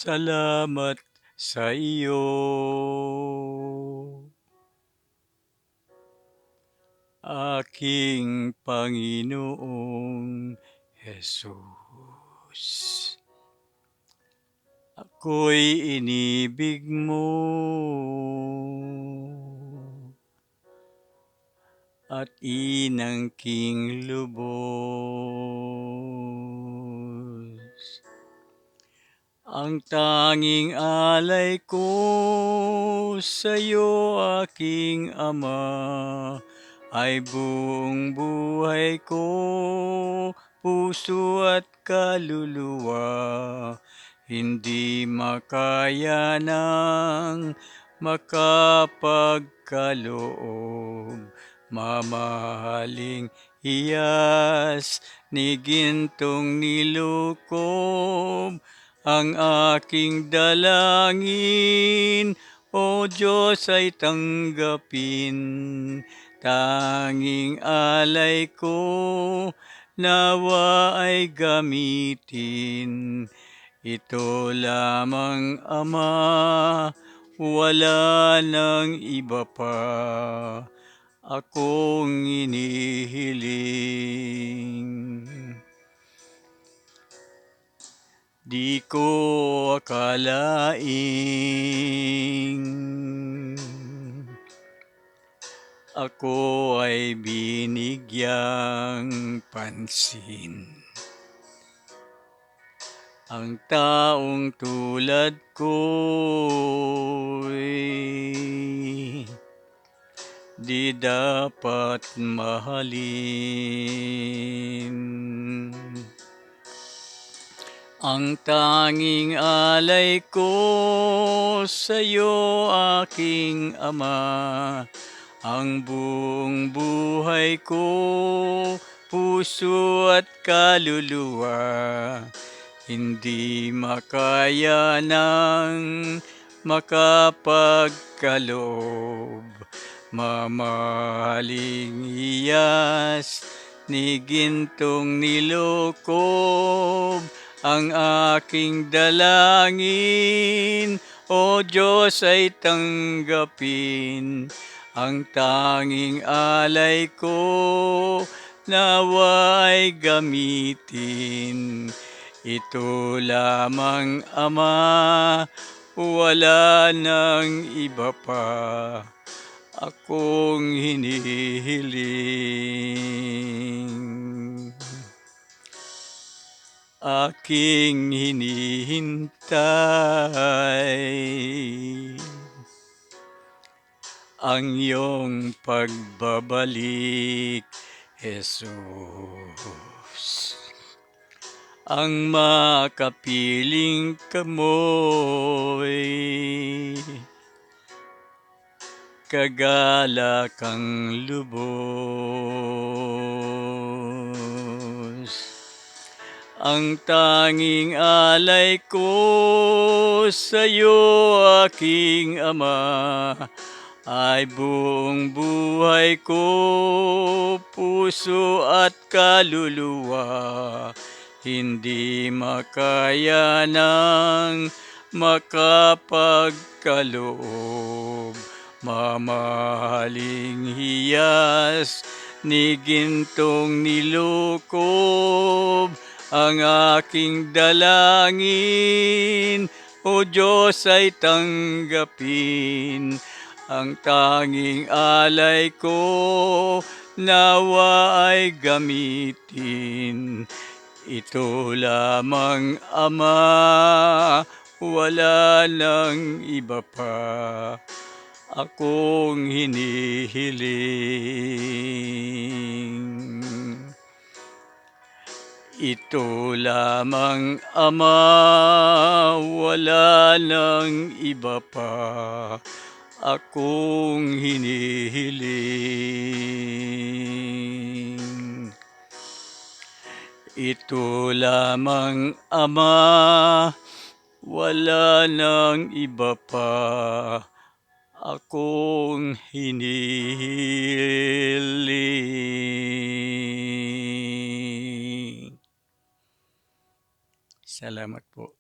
Salamat sa iyo, aking Panginoong Hesus. Ako'y inibig mo at inangking lubos. Ang tanging alay ko sa'yo, aking Ama, ay buong buhay ko, puso at kaluluwa. Hindi makaya ng makapagkaloob, mamahaling hiyas ni gintong nilukob. Ang aking dalangin, O Diyos, ay tanggapin. Tanging alay ko, nawa ay gamitin. Ito lamang, Ama, wala nang iba pa akong inihiling. Di ko akalaing ako ay binigyang pansin. Ang taong tulad ko'y di dapat mahalin. Ang tanging alay ko sa'yo, aking Ama, ang buong buhay ko, puso at kaluluwa. Hindi makaya ng makapagkaloob, mamahaling iyas ni gintong nilukob. Ang aking dalangin, O Diyos, ay tanggapin. Ang tanging alay ko, nawa ay gamitin. Ito lamang, Ama, wala nang iba pa akong hinihiling. Aking hinihintay ang iyong pagbabalik, Jesus. Ang makapiling kamoy, kagalakang lubos. Ang tanging alay ko sa'yo, aking Ama, ay buong buhay ko, puso at kaluluwa. Hindi makaya ng makapagkaloob, mamahaling hiyas ni gintong nilukob. Ang aking dalangin, O Diyos, ay tanggapin. Ang tanging alay ko, nawa ay gamitin. Ito lamang, Ama, wala nang iba pa akong hinihiling. Ito lamang, Ama, wala nang iba pa akong hinihiling. Ito lamang, Ama, wala nang iba pa akong hinihiling. Salamat po.